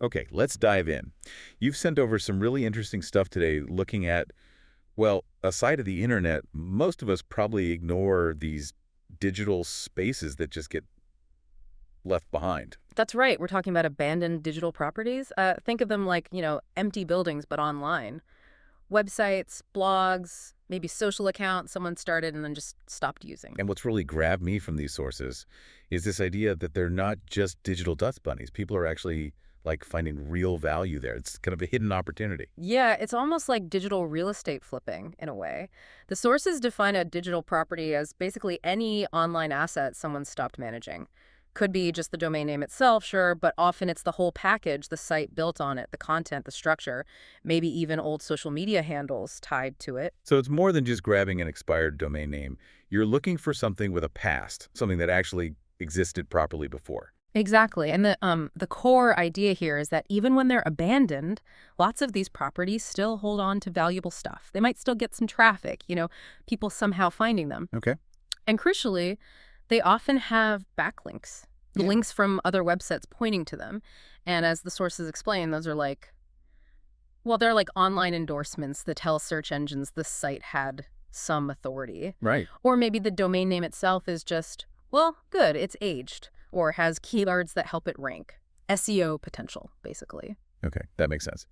Okay, let's dive in. You've sent over some really interesting stuff today looking at, well, a side of the internet, most of us probably ignore these digital spaces that just get left behind. That's right. We're talking about abandoned digital properties. Think of them like, empty buildings, but online. Websites, blogs, maybe social accounts someone started and then just stopped using. And what's really grabbed me from these sources is this idea that they're not just digital dust bunnies. People are actually like finding real value there. It's kind of a hidden opportunity. Yeah, it's almost like digital real estate flipping in a way. The sources define a digital property as basically any online asset someone stopped managing. Could be just the domain name itself, sure, but often it's the whole package, the site built on it, the content, the structure, maybe even old social media handles tied to it. So it's more than just grabbing an expired domain name. You're looking for something with a past, something that actually existed properly before. Exactly. And the core idea here is that even when they're abandoned, lots of these properties still hold on to valuable stuff. They might still get some traffic, people somehow finding them. Okay. And crucially, they often have backlinks, Yeah. links from other websites pointing to them. And as the sources explain, those are they're like online endorsements that tell search engines the site had some authority. Right. Or maybe the domain name itself is just, well, good, it's aged, or has keywords that help it rank. SEO potential, basically. Okay, that makes sense.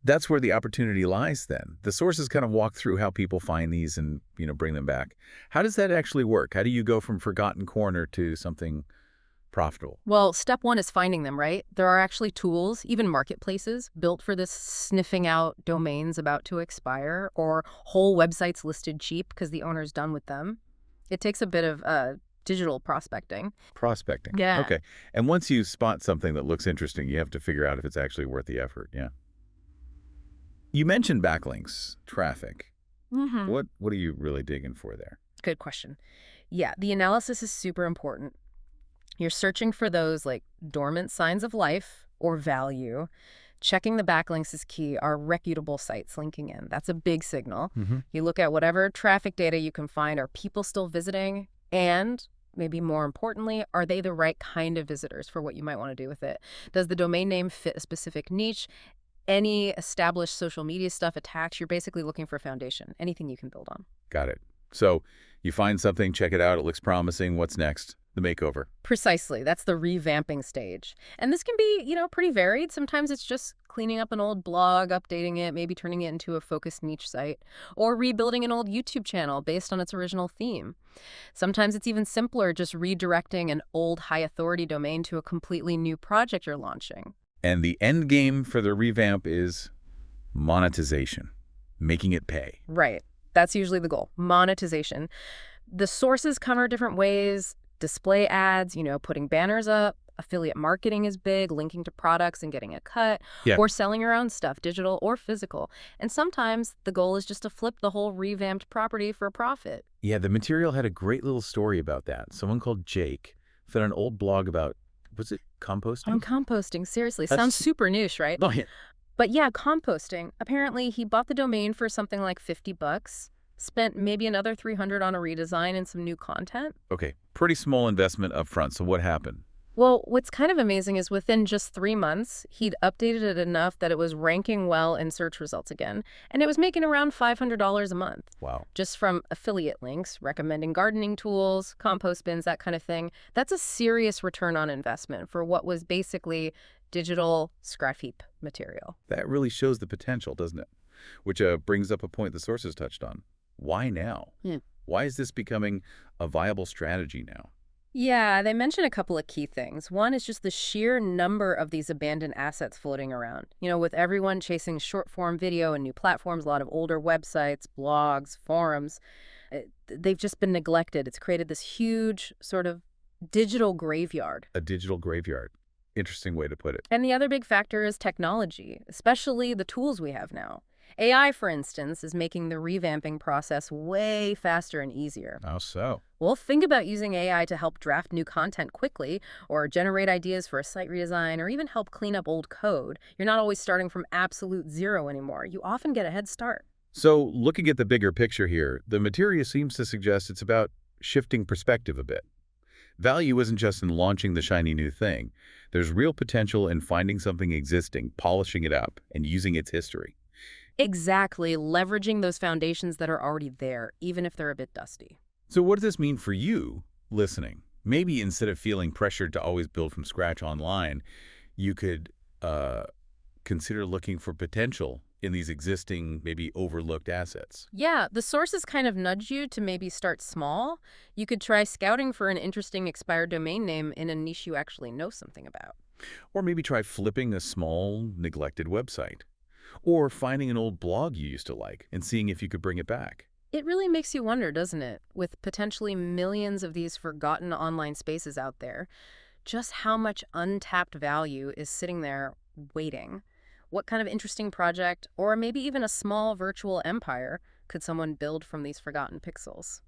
That's where the opportunity lies then. The sources kind of walk through how people find these and, bring them back. How does that actually work? How do you go from forgotten corner to something profitable? Well, step one is finding them, right? There are actually tools, even marketplaces, built for this sniffing out domains about to expire or whole websites listed cheap because the owner's done with them. It takes a bit of digital prospecting. Prospecting. Yeah. Okay. And once you spot something that looks interesting, you have to figure out if it's actually worth the effort. Yeah. You mentioned backlinks, traffic. Mm-hmm. What are you really digging for there? Good question. Yeah, the analysis is super important. You're searching for those like dormant signs of life or value. Checking the backlinks is key. Are reputable sites linking in? That's a big signal. Mm-hmm. You look at whatever traffic data you can find. Are people still visiting? And maybe more importantly, are they the right kind of visitors for what you might want to do with it? Does the domain name fit a specific niche? Any established social media stuff attached, you're basically looking for a foundation, anything you can build on. Got it. So you find something, check it out, it looks promising. What's next? The makeover. Precisely. That's the revamping stage. And this can be, pretty varied. Sometimes it's just cleaning up an old blog, updating it, maybe turning it into a focused niche site, or rebuilding an old YouTube channel based on its original theme. Sometimes it's even simpler, just redirecting an old high-authority domain to a completely new project you're launching. And the end game for the revamp is monetization, making it pay. Right. That's usually the goal. Monetization. The sources cover different ways. Display ads, putting banners up. Affiliate marketing is big, linking to products and getting a cut. Yeah. Or selling your own stuff, digital or physical. And sometimes the goal is just to flip the whole revamped property for a profit. Yeah, the material had a great little story about that. Someone called Jake found an old blog about, was it composting? On composting, seriously. That's- Sounds super niche, right? Oh, yeah. But yeah, composting. Apparently, he bought the domain for something like $50. Spent maybe another $300 on a redesign and some new content. Okay, pretty small investment up front. So what happened? Well, what's kind of amazing is within just 3 months, he'd updated it enough that it was ranking well in search results again. And it was making around $500 a month. Wow. Just from affiliate links, recommending gardening tools, compost bins, that kind of thing. That's a serious return on investment for what was basically digital scrap heap material. That really shows the potential, doesn't it? Which brings up a point the sources touched on. Why now? Yeah. Why is this becoming a viable strategy now? Yeah, they mention a couple of key things. One is just the sheer number of these abandoned assets floating around. With everyone chasing short-form video and new platforms, a lot of older websites, blogs, forums, they've just been neglected. It's created this huge sort of digital graveyard. A digital graveyard. Interesting way to put it. And the other big factor is technology, especially the tools we have now. AI, for instance, is making the revamping process way faster and easier. How so? Well, think about using AI to help draft new content quickly or generate ideas for a site redesign or even help clean up old code. You're not always starting from absolute zero anymore. You often get a head start. So looking at the bigger picture here, the material seems to suggest it's about shifting perspective a bit. Value isn't just in launching the shiny new thing. There's real potential in finding something existing, polishing it up, and using its history. Exactly, leveraging those foundations that are already there, even if they're a bit dusty. So what does this mean for you listening? Maybe instead of feeling pressured to always build from scratch online, you could uh, consider looking for potential in these existing, maybe overlooked assets. Yeah, the sources kind of nudge you to maybe start small. You could try scouting for an interesting expired domain name in a niche you actually know something about. Or maybe try flipping a small, neglected website. Or finding an old blog you used to like and seeing if you could bring it back. It really makes you wonder, doesn't it? With potentially millions of these forgotten online spaces out there, just how much untapped value is sitting there waiting. What kind of interesting project, or maybe even a small virtual empire, could someone build from these forgotten pixels?